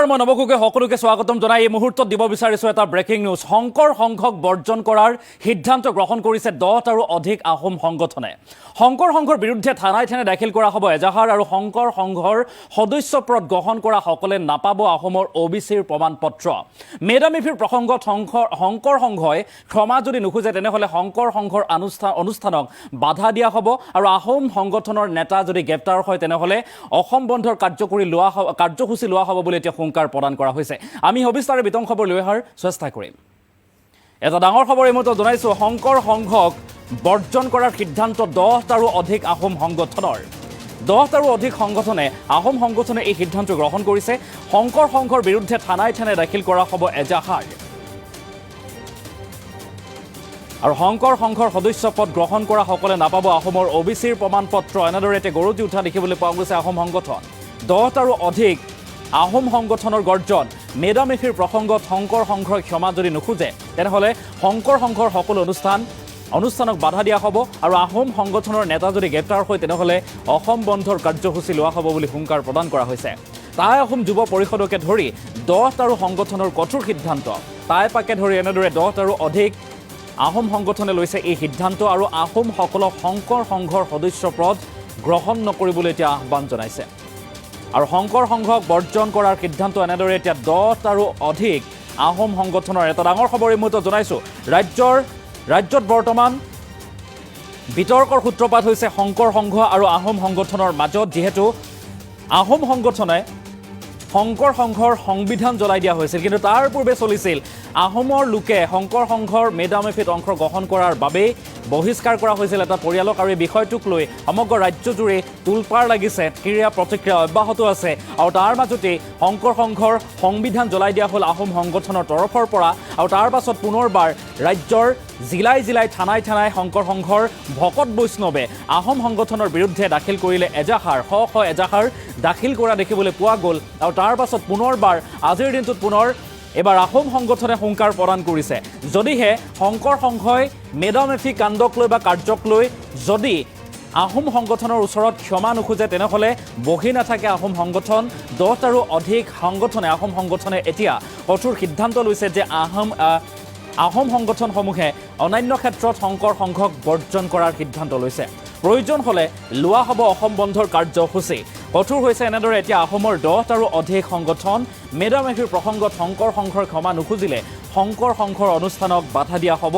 মই নবকুকে সকলোকে স্বাগতম জনাই এই মুহূৰ্তত দিব বিচাৰিছো এটা ব্ৰেকিং নিউজ শংকৰ সংঘক বৰ্জন কৰাৰ সিদ্ধান্ত গ্ৰহণ কৰিছে 10 আৰু অধিক আহোম সংগঠনে শংকৰ সংঘৰ বিৰুদ্ধে থানাই দাখিল কৰা হ'ব এজাহাৰ আৰু শংকৰ সংঘৰ সদস্যপদ গ্ৰহণ কৰা সকলে নাপাব আহোমৰ ওবিচিৰ প্ৰমাণপত্ৰ মেডামিফিৰ প্ৰসংগত শংকৰ সংঘই ক্ষমা যদি নুখুজে তেনেহলে শংকৰ সংঘৰ অনুষ্ঠানক বাধা দিয়া হ'ব আৰু আহোম সংগঠনৰ নেতা যদি গ্ৰেপ্তাৰ হয় তেনেহলে অসম বন্ধৰ কাৰ্যসূচী লোৱা হ'ব বুলি এতিয়া হুংকাৰ প্ৰদান কৰা হৈছে আমি সবিস্তাৰে বিতং খবৰ লৈ অহাৰ চেষ্টা কৰিম এটা ডাঙৰ খবৰ এই মুহূৰ্তত জনাইছো শংকৰ সংঘক বৰ্জন কৰাৰ সিদ্ধান্ত 10 আৰু অধিক আহোম সংগঠনৰ 10 আৰু অধিক সংগঠনে আহোম সংগঠনে এই সিদ্ধান্ত গ্ৰহণ কৰিছে শংকৰ সংঘৰ বিৰুদ্ধে থানাই দাখিল কৰা হ'ব এজাহাৰ আৰু শংকৰ সংঘৰ সদস্যপদ গ্ৰহণ কৰা সকলে নাপাব আহোমৰ ওবিচিৰ প্ৰমাণপত্ৰ এনেদৰে গৰুতি উঠা দেখিবলৈ পোৱা গৈছে আহোম সংগঠন 10 আৰু অধিক আহোম সংগঠনৰ গৰ্জন মেডামিফিৰ প্ৰসংগত শংকৰ সংঘৰ ক্ষমা যদি নুখুজে তেনেহলে শংকৰ সংঘৰ সকলো অনুষ্ঠানক বাধা দিয়া হ'ব আৰু আহোম সংগঠনৰ নেতা যদি গ্ৰেপ্তাৰ হয় তেনেহলে অসম বন্ধৰ কাৰ্যসূচী লোৱা হ'ব বুলি হুংকাৰ প্ৰদান কৰা হৈছে তাই অসম যুৱ পৰিষদকে ধৰি 10 আৰু সংগঠনৰ কঠোৰ সিদ্ধান্ত তাই পাকে ধৰি এনেদৰে 10 আৰু অধিক আহোম সংগঠনে লৈছে এই সিদ্ধান্ত আৰু আহোম সকলক শংকৰ সংঘৰ সদস্যপদ গ্ৰহণ নকৰিবলৈ এতিয়া আহ্বান জনাইছে আৰু শংকৰ সংঘক বৰ্জন কৰাৰ সিদ্ধান্ত এনেদৰে এতিয়া 10 আৰু অধিক আহোম সংগঠনৰ এটা ডাঙৰ খবৰ এই মুহূৰ্তত জনাইছো ৰাজ্যত বৰ্তমান বিতৰ্কৰ সূত্ৰপাত হৈছে শংকৰ সংঘ আৰু আহোম সংগঠনৰ মাজত যিহেতু আহোম সংগঠনে শংকৰ সংঘৰ সংবিধান জ্বলাই দিয়া হৈছিল কিন্তু তাৰ পূৰ্বে চলিছিল আহোমৰ লোকে শংকৰ সংঘৰ মেডামিফিত অংশগ্ৰহণ কৰাৰ বাবে বহিষ্কাৰ কৰা হৈছিল এটা পৰিয়ালক আৰু এই বিষয়টোক লৈ সমগ্ৰ ৰাজ্যজুৰি তুলপাৰ লাগিছে ক্ৰিয়া প্ৰতিক্ৰিয়া অব্যাহত আছে আৰু তাৰ মাজতে শংকৰ সংঘৰ সংবিধান জ্বলাই দিয়া হ'ল আহোম সংগঠনৰ তৰফৰ পৰা আৰু তাৰ পাছত পুনৰবাৰ ৰাজ্যৰ জিলাই থানাই শংকৰ সংঘৰ ভকত বৈষ্ণৱে আহোম সংগঠনৰ বিৰুদ্ধে দাখিল কৰিলে এজাহাৰ এজাহাৰ দাখিল কৰা দেখিবলৈ পোৱা গ'ল আৰু তাৰ পাছত পুনৰবাৰ আজিৰ দিনটোত পুনৰ এবাৰ আহোম সংগঠনে হুংকাৰ প্ৰদান কৰিছে যদিহে শংকৰ সংঘই মেডামিফি কাণ্ডক লৈ বা কাৰ্যক লৈ যদি আহোম সংগঠনৰ ওচৰত ক্ষমা নুখুজে তেনেহলে বহি নাথাকে আহোম সংগঠন 10 আৰু অধিক আহোম সংগঠনে এতিয়া কঠোৰ সিদ্ধান্ত লৈছে যে আহোম সংগঠনসমূহে অন্যান্য ক্ষেত্ৰত শংকৰ সংঘক বৰ্জন কৰাৰ সিদ্ধান্ত লৈছে প্ৰয়োজন হলে লোৱা হ'ব অসম বন্ধৰ কাৰ্যসূচী কঠোৰ হৈছে এনেদৰে এতিয়া আহোমৰ 10 আৰু অধিক সংগঠন মেডামিফিৰ প্ৰসংগত শংকৰ সংঘৰ ক্ষমা নুখুজিলে শংকৰ সংঘৰ অনুষ্ঠানক বাধা দিয়া হ'ব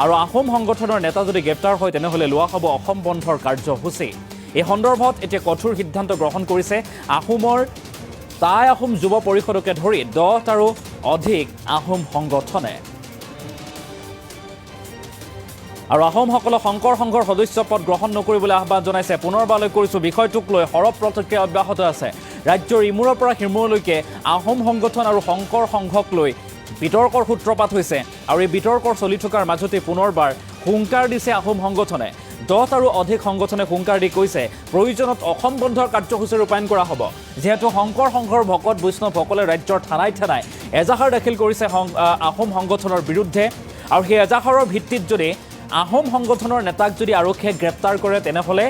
আৰু আহোম সংগঠনৰ নেতা যদি গ্ৰেপ্তাৰ হয় তেনেহলে লোৱা হ'ব অসম বন্ধৰ কাৰ্যসূচী এই সন্দৰ্ভত এতিয়া কঠোৰ সিদ্ধান্ত গ্ৰহণ কৰিছে আহোমৰ তাই আহোম যুৱ পৰিষদকে ধৰি 10 আৰু অধিক আহোম সংগঠনে আৰু আহোমসকলক শংকৰ সংঘৰ সদস্যপদ গ্ৰহণ নকৰিবলৈ আহ্বান জনাইছে পুনৰবাৰলৈ কৰিছো বিষয়টোক লৈ সৰব প্ৰতিক্ৰিয়া অব্যাহত আছে ৰাজ্যৰ ইমূৰৰ পৰা সিমূৰলৈকে আহোম সংগঠন আৰু শংকৰ সংঘক লৈ বিতৰ্কৰ সূত্ৰপাত হৈছে আৰু এই বিতৰ্কৰ চলি থকাৰ মাজতে পুনৰবাৰ হুংকাৰ দিছে আহোম সংগঠনে 10 আৰু অধিক সংগঠনে হুংকাৰ দি কৈছে প্ৰয়োজনত অসম বন্ধৰ কাৰ্যসূচী ৰূপায়ণ কৰা হ'ব যেহেতু শংকৰ সংঘৰ ভকত বৈষ্ণৱসকলে ৰাজ্যৰ থানাই এজাহাৰ দাখিল কৰিছে আহোম সংগঠনৰ বিৰুদ্ধে আৰু সেই এজাহাৰৰ ভিত্তিত যদি আহোম সংগঠনৰ নেতাক যদি আৰক্ষীয়ে গ্ৰেপ্তাৰ কৰে তেনেহলে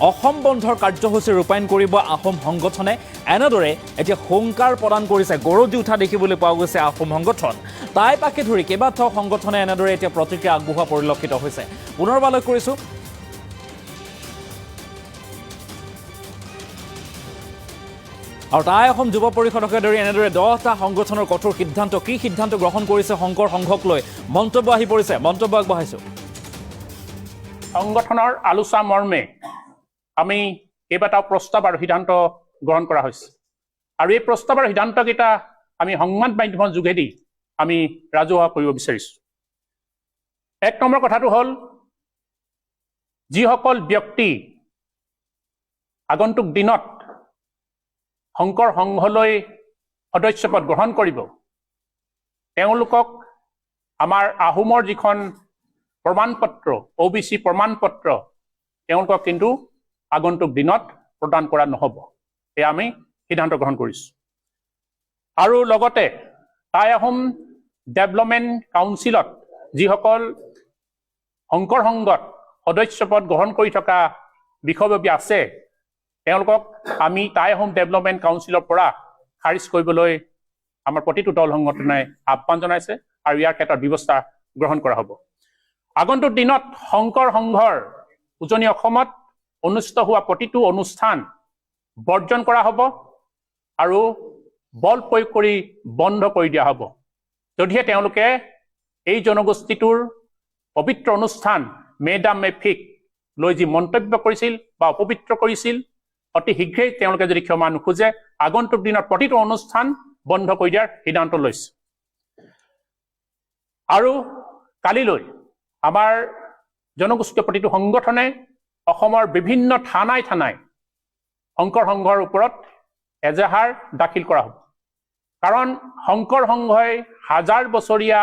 অসম বন্ধৰ কাৰ্যসূচী ৰূপায়ণ কৰিব আহোম সংগঠনে এনেদৰে এতিয়া হুংকাৰ প্ৰদান কৰিছে গৰুদি উঠা দেখিবলৈ পোৱা গৈছে আহোম সংগঠন তাই পাকে ধৰি কেইবাটাও সংগঠনে এনেদৰে এতিয়া প্ৰতিক্ৰিয়া আগবঢ়োৱা পৰিলক্ষিত হৈছে পুনৰবাৰলৈ কৰিছো আৰু তাই অসম যুৱ পৰিষদকে ধৰি এনেদৰে 10টা সংগঠনৰ কঠোৰ সিদ্ধান্ত কি সিদ্ধান্ত গ্ৰহণ কৰিছে শংকৰ সংঘক লৈ মন্তব্য আহি পৰিছে মন্তব্য আগবঢ়াইছো সংগঠনৰ আলোচনা মৰ্মে আমি কেইবাটাও প্ৰস্তাৱ আৰু সিদ্ধান্ত গ্ৰহণ কৰা হৈছে আৰু এই প্ৰস্তাৱ আৰু সিদ্ধান্তকেইটা আমি সংবাদ মাধ্যমৰ যোগেদি আমি ৰাজহুৱা কৰিব বিচাৰিছো এক নম্বৰ কথাটো হ'ল যিসকল ব্যক্তি আগন্তুক দিনত শংকৰ সংঘলৈ সদস্যপদ গ্ৰহণ কৰিব তেওঁলোকক আমাৰ আহোমৰ যিখন প্ৰমাণপত্ৰ ওবিচি প্ৰমাণপত্ৰ তেওঁলোকক কিন্তু আগন্তুক দিনত প্ৰদান কৰা নহ'ব এয়া আমি সিদ্ধান্ত গ্ৰহণ কৰিছোঁ আৰু লগতে টাই আহোম ডেভেলপমেণ্ট কাউন্সিলত যিসকল শংকৰ সংঘত সদস্যপদ গ্ৰহণ কৰি থকা বিষয়ববীয়া আছে তেওঁলোকক আমি টাই আহোম ডেভেলপমেণ্ট কাউন্সিলৰ পৰা খাৰিজ কৰিবলৈ আমাৰ প্ৰতিটো দল সংগঠনে আহ্বান জনাইছে আৰু ইয়াৰ ক্ষেত্ৰত ব্যৱস্থা গ্ৰহণ কৰা হ'ব। আগন্তুক দিনত শংকৰ সংঘৰ উজনি অসমত অনুষ্ঠিত হোৱা প্ৰতিটো অনুষ্ঠান বৰ্জন কৰা হ'ব আৰু বল প্ৰয়োগ কৰি বন্ধ কৰি দিয়া হ'ব। যদিহে তেওঁলোকে এই জনগোষ্ঠীটোৰ পবিত্ৰ অনুষ্ঠান মে ডাম মে ফিক লৈ যি মন্তব্য কৰিছিল বা অপবিত্ৰ কৰিছিল, অতি শীঘ্ৰেই তেওঁলোকে যদি ক্ষমা নোখোজে আগন্তুক দিনত প্ৰতিটো অনুষ্ঠান বন্ধ কৰি দিয়াৰ সিদ্ধান্ত লৈছে। আৰু কালিলৈ আমাৰ জনগোষ্ঠীয় প্ৰতিটো সংগঠনে অসমৰ বিভিন্ন থানাই থানাই শংকৰ সংঘৰ ওপৰত এজাহাৰ দাখিল কৰা হ'ব। কাৰণ শংকৰ সংঘই হাজাৰ বছৰীয়া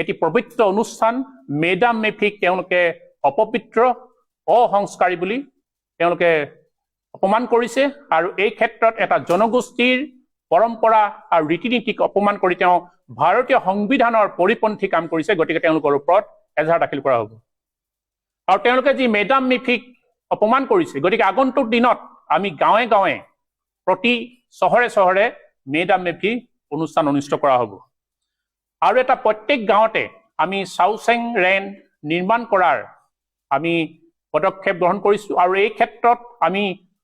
এটি পবিত্ৰ অনুষ্ঠান মে ডাম মে ফিক তেওঁলোকে অপবিত্ৰ অসংস্কাৰী বুলি তেওঁলোকে অপমান কৰিছে আৰু এই ক্ষেত্ৰত এটা জনগোষ্ঠীৰ পৰম্পৰা আৰু ৰীতি নীতিক অপমান কৰি তেওঁ ভাৰতীয় সংবিধানৰ পৰিপন্থী কাম কৰিছে। গতিকে তেওঁলোকৰ ওপৰত এজাহাৰ দাখিল কৰা হ'ব। আৰু তেওঁলোকে যি মে ডাম মে ফিক অপমান কৰিছে, গতিকে আগন্তুক দিনত আমি গাঁৱে গাঁৱে প্ৰতি চহৰে চহৰে মে ডাম মে ফিক অনুষ্ঠান অনুষ্ঠিত কৰা হ'ব। আৰু এটা প্ৰত্যেক গাঁৱতে আমি চাউচেং ৰেন নিৰ্মাণ কৰাৰ আমি পদক্ষেপ গ্ৰহণ কৰিছোঁ আৰু এই ক্ষেত্ৰত আমি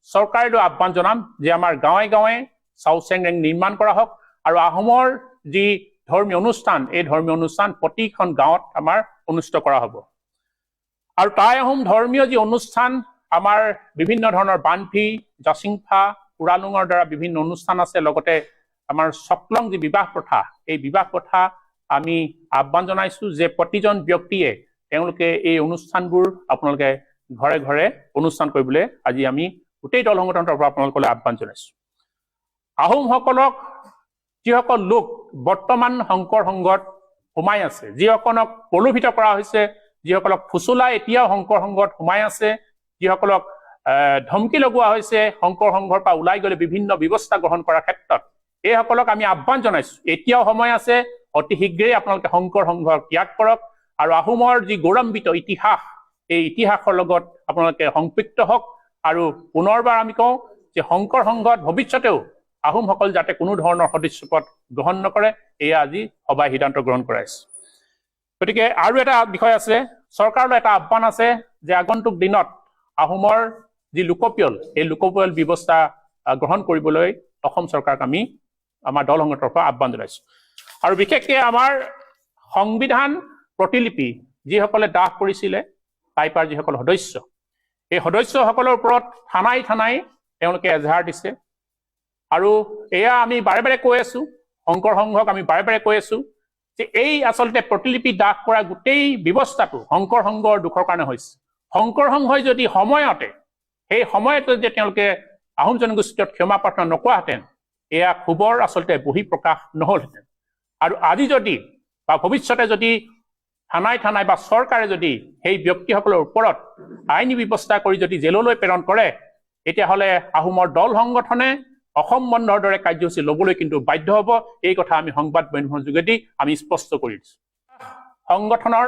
চৰকাৰলৈ আহ্বান জনাম যে আমাৰ গাঁৱে গাঁৱে চাউচেং ৰেন নিৰ্মাণ কৰা হওক আৰু আহোমৰ যি ধৰ্মীয় অনুষ্ঠান এই ধৰ্মীয় অনুষ্ঠান প্ৰতিখন গাঁৱত আমাৰ অনুষ্ঠিত কৰা হ'ব। আৰু টাই আহোম ধৰ্মীয় যি অনুষ্ঠান আমাৰ বিভিন্ন ধৰণৰ বানফি, জাচিংফা, কুৰালুঙৰ দ্বাৰা বিভিন্ন অনুষ্ঠান আছে, লগতে আমাৰ চকলং যি বিবাহ প্ৰথা এই বিবাহ প্ৰথা আমি আহ্বান জনাইছোঁ যে প্ৰতিজন ব্যক্তিয়ে তেওঁলোকে এই অনুষ্ঠানবোৰ আপোনালোকে ঘৰে ঘৰে অনুষ্ঠান কৰিবলৈ আজি আমি গোটেই দল সংগঠনৰ পৰা আপোনালোকলৈ আহ্বান জনাইছোঁ। আহোমসকলক যিসকল লোক বৰ্তমান শংকৰ সংঘত সোমাই আছে, যিসকলক প্ৰলোভিত কৰা হৈছে, যিসকলক ফুচুলাই এতিয়াও শংকৰ সংঘত সোমাই আছে, যিসকলক ধমকি লগোৱা হৈছে শংকৰ সংঘৰ পৰা ওলাই গ'লে বিভিন্ন ব্যৱস্থা গ্ৰহণ কৰাৰ ক্ষেত্ৰত, এইসকলক আমি আহ্বান জনাইছোঁ এতিয়াও সময় আছে, অতি শীঘ্ৰেই আপোনালোকে শংকৰ সংঘক ত্যাগ কৰক আৰু আহোমৰ যি গৌৰৱান্বিত ইতিহাস এই ইতিহাসৰ লগত আপোনালোকে সংপৃক্ত হওক। আৰু পুনৰবাৰ আমি কওঁ যে শংকৰ সংঘত ভৱিষ্যতেও আহোমসকল যাতে কোনো ধৰণৰ সদস্যপদ গ্ৰহণ নকৰে, এয়া আজি সভাই সিদ্ধান্ত গ্ৰহণ কৰাইছে। গতিকে আৰু এটা বিষয় আছে, চৰকাৰলৈ এটা আহ্বান আছে যে আগন্তুক দিনত আহোমৰ যি লোকপিয়ল এই লোকপিয়ল ব্যৱস্থা গ্ৰহণ কৰিবলৈ অসম চৰকাৰক আমি আমাৰ দল সংগঠনৰ পৰা আহ্বান জনাইছোঁ। আৰু বিশেষকৈ আমাৰ সংবিধান প্ৰতিলিপি যিসকলে দাহ কৰিছিলে টাইপাৰ যিসকল সদস্য, এই সদস্যসকলৰ ওপৰত থানাই থানাই তেওঁলোকে এজাহাৰ দিছে। আৰু এয়া আমি বাৰে বাৰে কৈ আছোঁ, শংকৰ সংঘক আমি বাৰে বাৰে কৈ আছোঁ যে এই আচলতে প্ৰতিলিপি দাহ কৰা গোটেই ব্যৱস্থাটো শংকৰ সংঘৰ দুখৰ কাৰণে হৈছে। শংকৰ সংঘই যদি সময়তে সেই সময়তে যদি তেওঁলোকে আহোম জনগোষ্ঠীত ক্ষমা প্ৰাৰ্থনা নকৰাহেঁতেন এয়া ক্ষোভৰ আচলতে বহিঃপ্ৰকাশ নহ'লহেঁতেন। আৰু আজি যদি বা ভৱিষ্যতে যদি থানাই থানাই বা চৰকাৰে যদি সেই ব্যক্তিসকলৰ ওপৰত আইনী ব্যৱস্থা কৰি যদি জেললৈ প্ৰেৰণ কৰে, তেতিয়াহ'লে আহোমৰ দল সংগঠনে অসম বন্ধৰ দৰে কাৰ্যসূচী ল'বলৈ কিন্তু বাধ্য হ'ব। এই কথা আমি সংবাদ মাধ্যমৰ যোগেদি আমি স্পষ্ট কৰি দিছোঁ। সংগঠনৰ